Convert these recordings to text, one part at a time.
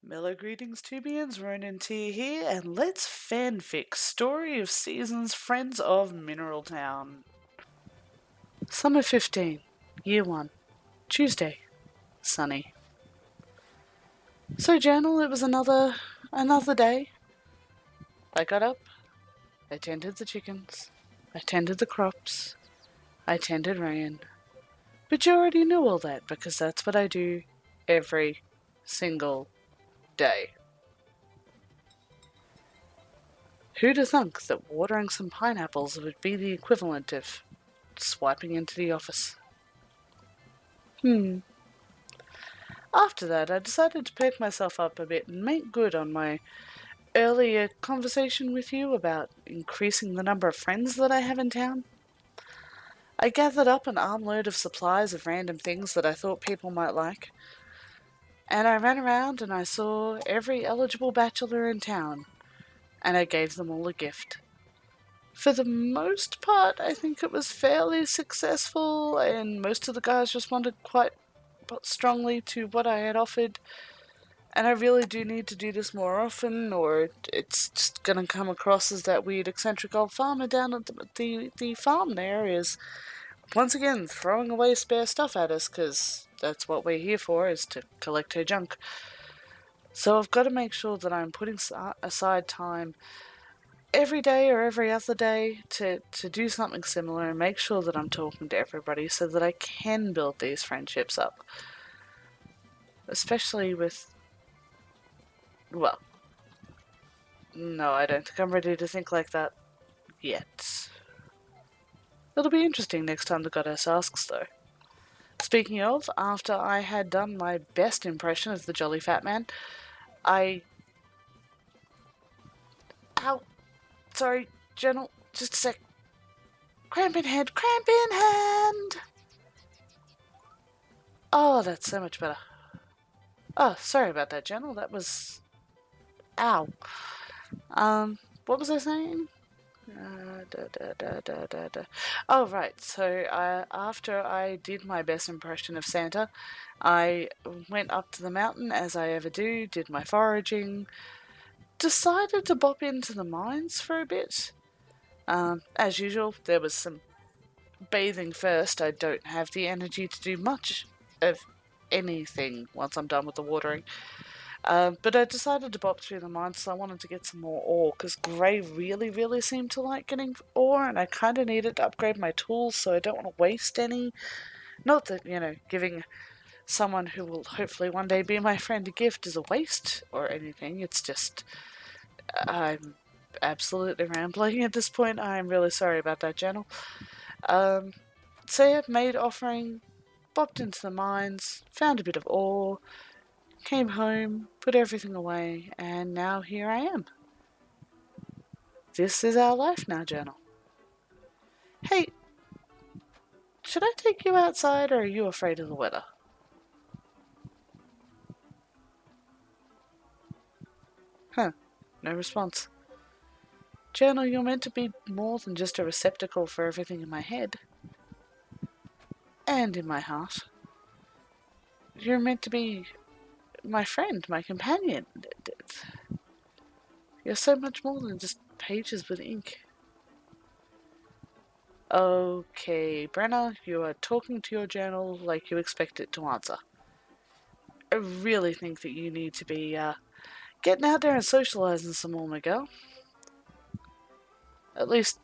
Mellow greetings, Tubians, RononTyr here, and let's fanfic Story of Seasons Friends of Mineral Town. Summer 15, Year 1, Tuesday, sunny. So, journal, it was another day. I got up, I tended the chickens, I tended the crops, I tended rain. But you already knew all that because that's what I do every single day. Who'd have thunk that watering some pineapples would be the equivalent of swiping into the office? After that, I decided to perk myself up a bit and make good on my earlier conversation with you about increasing the number of friends that I have in town. I gathered up an armload of supplies of random things that I thought people might like, and I ran around and I saw every eligible bachelor in town, and I gave them all a gift. For the most part, I think it was fairly successful, and most of the guys responded quite strongly to what I had offered. And I really do need to do this more often, or it's just gonna come across as that weird eccentric old farmer down at the farm there is once again throwing away spare stuff at us, because that's what we're here for, is to collect her junk. So I've got to make sure that I'm putting aside time every day or every other day to do something similar and make sure that I'm talking to everybody so that I can build these friendships up. Especially with, well, no, I don't think I'm ready to think like that yet. It'll be interesting next time the goddess asks, though. Speaking of, after I had done my best impression of the jolly fat man, I... Ow! Sorry, General, just a sec. Cramp in hand, cramp in hand! Oh, that's so much better. Oh, sorry about that, General, that was... Ow. What was I saying? Oh, right. So after I did my best impression of Santa, I went up to the mountain, as I ever do, did my foraging, decided to bop into the mines for a bit. As usual, there was some bathing first. I don't have the energy to do much of anything once I'm done with the watering. But I decided to bop through the mines, so I wanted to get some more ore, because Grey really seemed to like getting ore, and I kind of needed to upgrade my tools, so I don't want to waste any. Not that, giving someone who will hopefully one day be my friend a gift is a waste or anything. It's just, I'm absolutely rambling at this point. I'm really sorry about that, General. So yeah, made offering, bopped into the mines, found a bit of ore, came home, put everything away, and now here I am. This is our life now, Journal. Hey, should I take you outside, or are you afraid of the weather? Huh, no response. Journal, you're meant to be more than just a receptacle for everything in my head. And in my heart. You're meant to be my friend, my companion. You're so much more than just pages with ink. Okay, Brenna, you are talking to your journal like you expect it to answer. I really think that you need to be getting out there and socializing some more, my girl. At least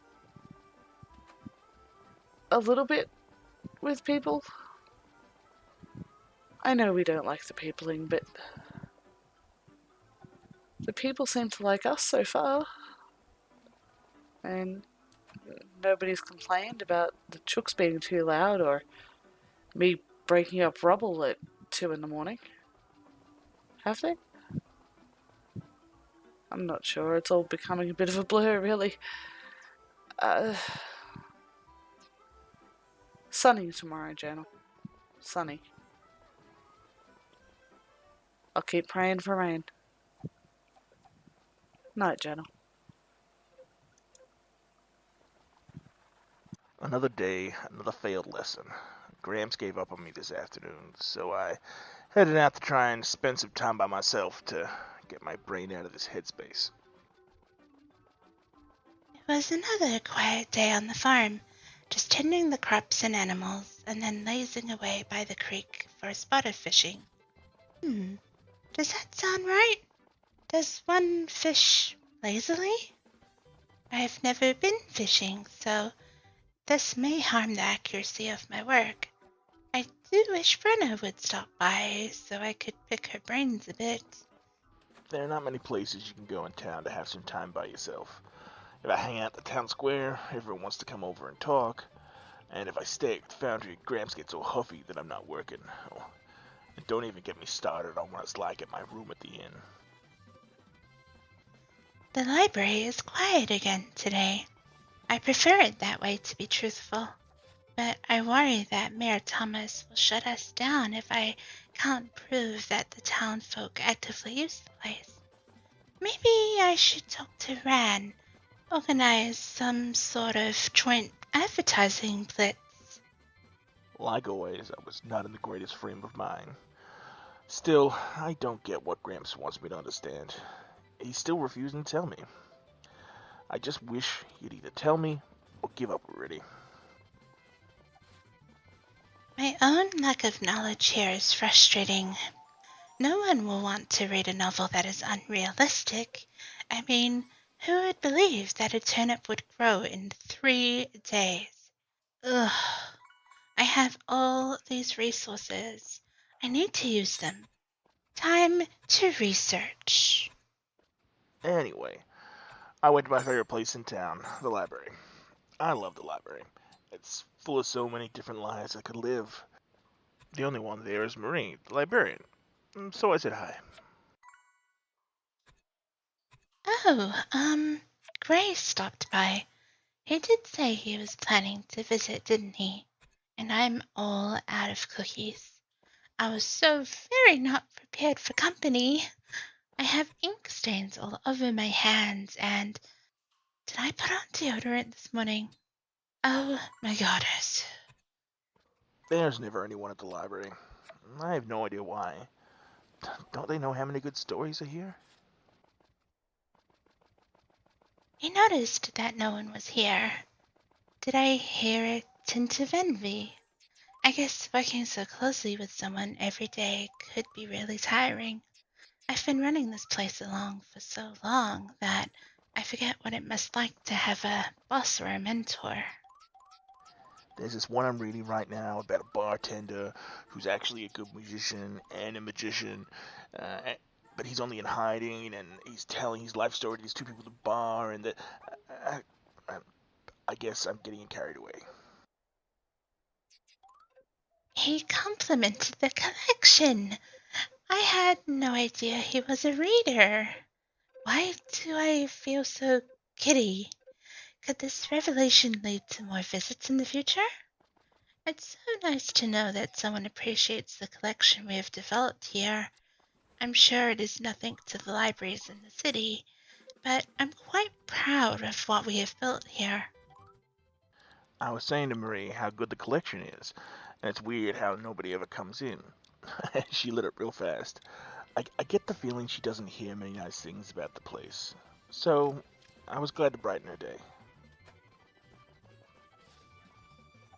a little bit with people. I know we don't like the peopling, but the people seem to like us so far. And nobody's complained about the chooks being too loud or me breaking up rubble at 2 in the morning. Have they? I'm not sure. It's all becoming a bit of a blur, really. Sunny tomorrow, Journal. Sunny. I'll keep praying for rain. Night, Journal. Another day, another failed lesson. Gramps gave up on me this afternoon, so I Heading out to try and spend some time by myself to get my brain out of this headspace. It was another quiet day on the farm, just tending the crops and animals, and then lazing away by the creek for a spot of fishing. Does that sound right? Does one fish lazily? I've never been fishing, so this may harm the accuracy of my work. I do wish Brenna would stop by so I could pick her brains a bit. There are not many places you can go in town to have some time by yourself. If I hang out at the town square, everyone wants to come over and talk. And if I stay at the foundry, Gramps gets so huffy that I'm not working. Oh, and don't even get me started on what it's like at my room at the inn. The library is quiet again today. I prefer it that way, to be truthful. But I worry that Mayor Thomas will shut us down if I can't prove that the town folk actively use the place. Maybe I should talk to Ran, organize some sort of joint advertising blitz. Like always, I was not in the greatest frame of mind. Still, I don't get what Gramps wants me to understand. He's still refusing to tell me. I just wish he'd either tell me or give up already. My own lack of knowledge here is frustrating. No one will want to read a novel that is unrealistic. I mean, who would believe that a turnip would grow in 3 days? Ugh. I have all these resources. I need to use them. Time to research. Anyway, I went to my favorite place in town, the library. I love the library. It's full of so many different lives I could live. The only one there is Marie, the librarian. So I said hi. Oh, Gray stopped by. He did say he was planning to visit, didn't he? And I'm all out of cookies. I was so very not prepared for company. I have ink stains all over my hands, and did I put on deodorant this morning? Oh my goddess. There's never anyone at the library. I have no idea why. Don't they know how many good stories are here? I noticed that no one was here. Did I hear a tint of envy? I guess working so closely with someone every day could be really tiring. I've been running this place along for so long that I forget what it must like to have a boss or a mentor. There's this one I'm reading right now about a bartender who's actually a good musician and a magician, but he's only in hiding, and he's telling his life story to these two people at the bar, and I, I, I guess I'm getting carried away. He complimented the collection. I had no idea he was a reader. Why do I feel so giddy? Could this revelation lead to more visits in the future? It's so nice to know that someone appreciates the collection we have developed here. I'm sure it is nothing to the libraries in the city, but I'm quite proud of what we have built here. I was saying to Marie how good the collection is, and it's weird how nobody ever comes in. She lit up real fast. I get the feeling she doesn't hear many nice things about the place. So, I was glad to brighten her day.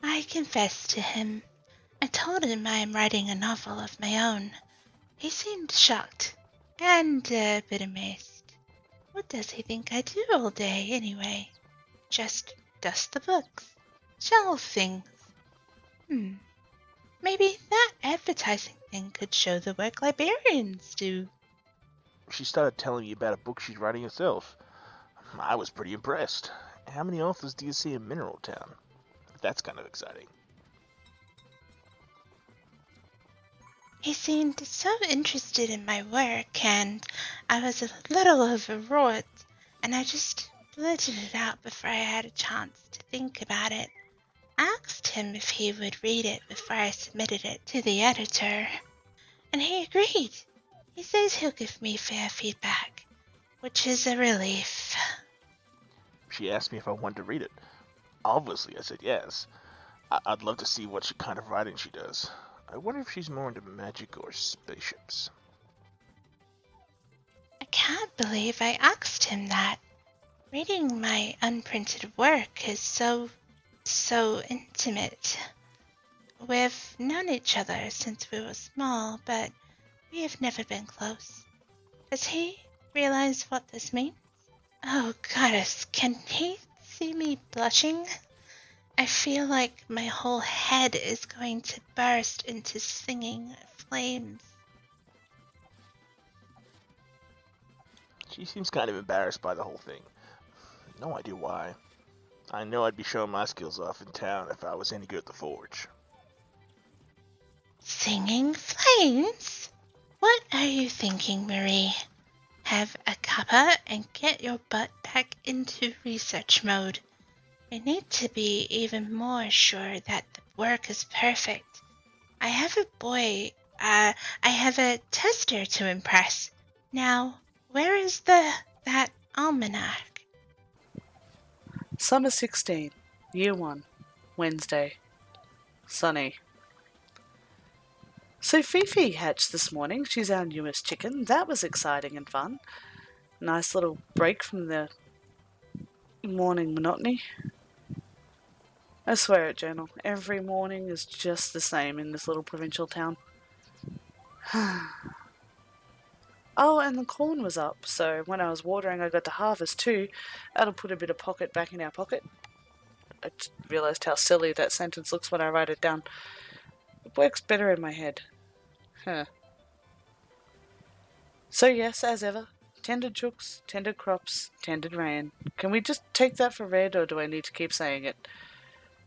I confessed to him. I told him I am writing a novel of my own. He seemed shocked and a bit amazed. What does he think I do all day, anyway? Just dust the books, shelve things. Maybe that advertising thing could show the work librarians do. She started telling me about a book she's writing herself. I was pretty impressed. How many authors do you see in Mineral Town? That's kind of exciting. He seemed so interested in my work, and I was a little overwrought, and I just blurted it out before I had a chance to think about it. I asked him if he would read it before I submitted it to the editor, and he agreed. He says he'll give me fair feedback, which is a relief. She asked me if I wanted to read it. Obviously, I said yes. I'd love to see what kind of writing she does. I wonder if she's more into magic or spaceships. I can't believe I asked him that. Reading my unprinted work is so intimate. We've known each other since we were small, but we have never been close. Does he realize what this means? Oh, goddess, can he see me blushing? I feel like my whole head is going to burst into singing flames. She seems kind of embarrassed by the whole thing. No idea why. I know I'd be showing my skills off in town if I was any good at the forge. Singing flames? What are you thinking, Marie? Have a cuppa and get your butt back into research mode. We need to be even more sure that the work is perfect. I have a tester to impress. Now, where is that almanac? Summer 16, Year 1, Wednesday. Sunny. So Fifi hatched this morning. She's our newest chicken. That was exciting and fun. Nice little break from the morning monotony. I swear it, Journal. Every morning is just the same in this little provincial town. Oh, and the corn was up, so when I was watering I got to harvest too. That'll put a bit of pocket back in our pocket. I just realised how silly that sentence looks when I write it down. It works better in my head. So yes, as ever, tended chooks, tended crops, tended rain. Can we just take that for read, or do I need to keep saying it?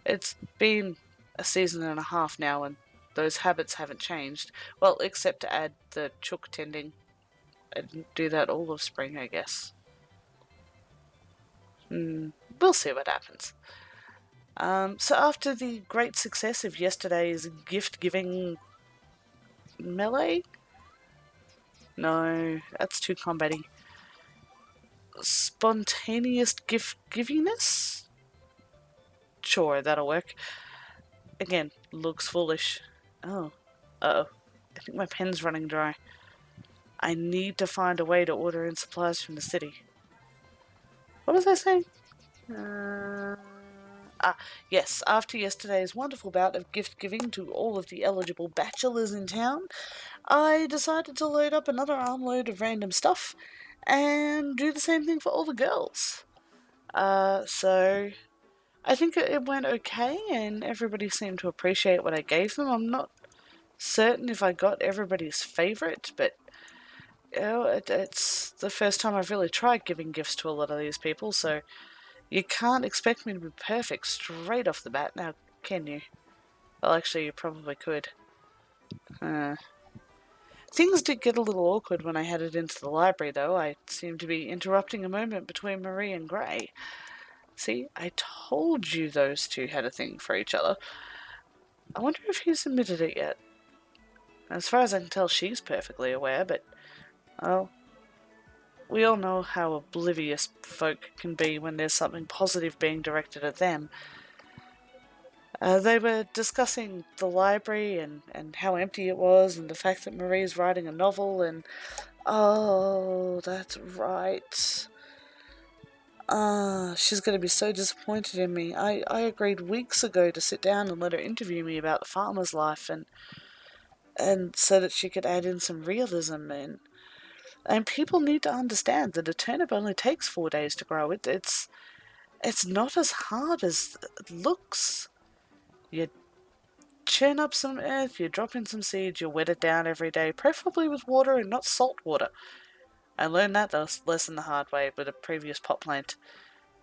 It's been a season and a half now, and those habits haven't changed. Well, except to add the chook tending. I didn't do that all of spring, I guess. We'll see what happens. So after the great success of yesterday's gift-giving melee? No, that's too combaty. Spontaneous gift-givingness? Sure, that'll work. Again, looks foolish. Oh. Uh-oh. I think my pen's running dry. I need to find a way to order in supplies from the city. What was I saying? Yes, after yesterday's wonderful bout of gift-giving to all of the eligible bachelors in town, I decided to load up another armload of random stuff and do the same thing for all the girls. So I think it went okay, and everybody seemed to appreciate what I gave them. I'm not certain if I got everybody's favourite, but it's the first time I've really tried giving gifts to a lot of these people, so you can't expect me to be perfect straight off the bat, now can you? Well, actually, you probably could. Things did get a little awkward when I headed into the library, though. I seemed to be interrupting a moment between Marie and Gray. See, I told you those two had a thing for each other. I wonder if he's admitted it yet. As far as I can tell, she's perfectly aware, but, well, we all know how oblivious folk can be when there's something positive being directed at them. They were discussing the library and how empty it was, and the fact that Marie's writing a novel, and oh, that's right. She's going to be so disappointed in me. I agreed weeks ago to sit down and let her interview me about the farmer's life, and so that she could add in some realism, and people need to understand that a turnip only takes 4 days to grow. It's not as hard as it looks. You churn up some earth, you drop in some seeds, you wet it down every day, preferably with water and not salt water. I learned that lesson the hard way with a previous pot plant.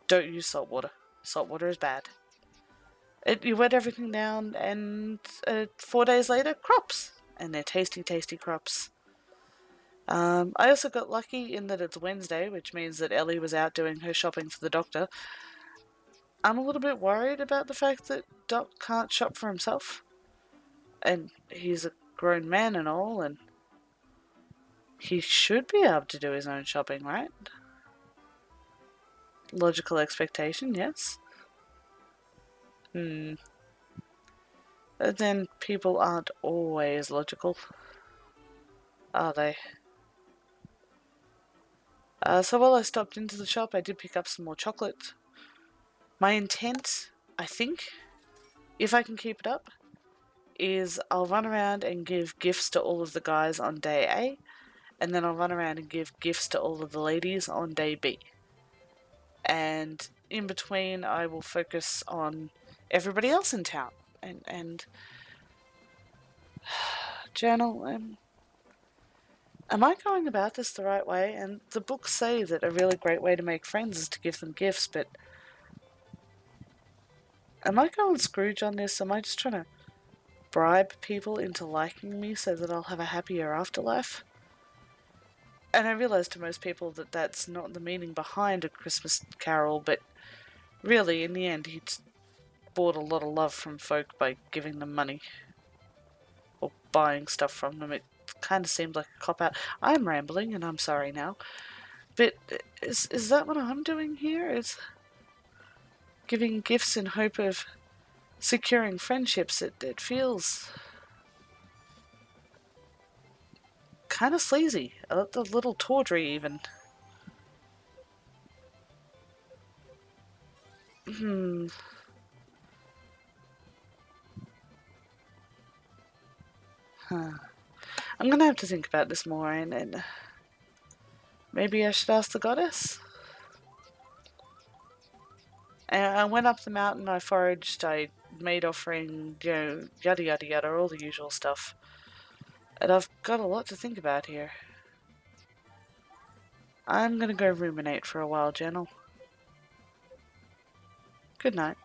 Don't use salt water. Salt water is bad. You wet everything down, and 4 days later, crops. And they're tasty, tasty crops. I also got lucky in that it's Wednesday, which means that Ellie was out doing her shopping for the doctor. I'm a little bit worried about the fact that Doc can't shop for himself. And he's a grown man and all, and he should be able to do his own shopping, right? Logical expectation, yes. Then people aren't always logical, are they? So while I stopped into the shop, I did pick up some more chocolate. My intent, I think, if I can keep it up, is I'll run around and give gifts to all of the guys on day A, and then I'll run around and give gifts to all of the ladies on day B. And in between, I will focus on everybody else in town. And journal, am I going about this the right way? And the books say that a really great way to make friends is to give them gifts, but am I going Scrooge on this? Am I just trying to bribe people into liking me so that I'll have a happier afterlife? And I realise to most people that that's not the meaning behind A Christmas Carol, but really, in the end, he bought a lot of love from folk by giving them money or buying stuff from them. It kind of seemed like a cop-out. I'm rambling, and I'm sorry now. But is that what I'm doing here? Is giving gifts in hope of securing friendships? It feels kind of sleazy, a little tawdry even. Huh. I'm gonna have to think about this more, and maybe I should ask the goddess. And I went up the mountain, I foraged, I made offering, yada yada yada, all the usual stuff. And I've got a lot to think about here. I'm gonna go ruminate for a while, Gentle. Good night.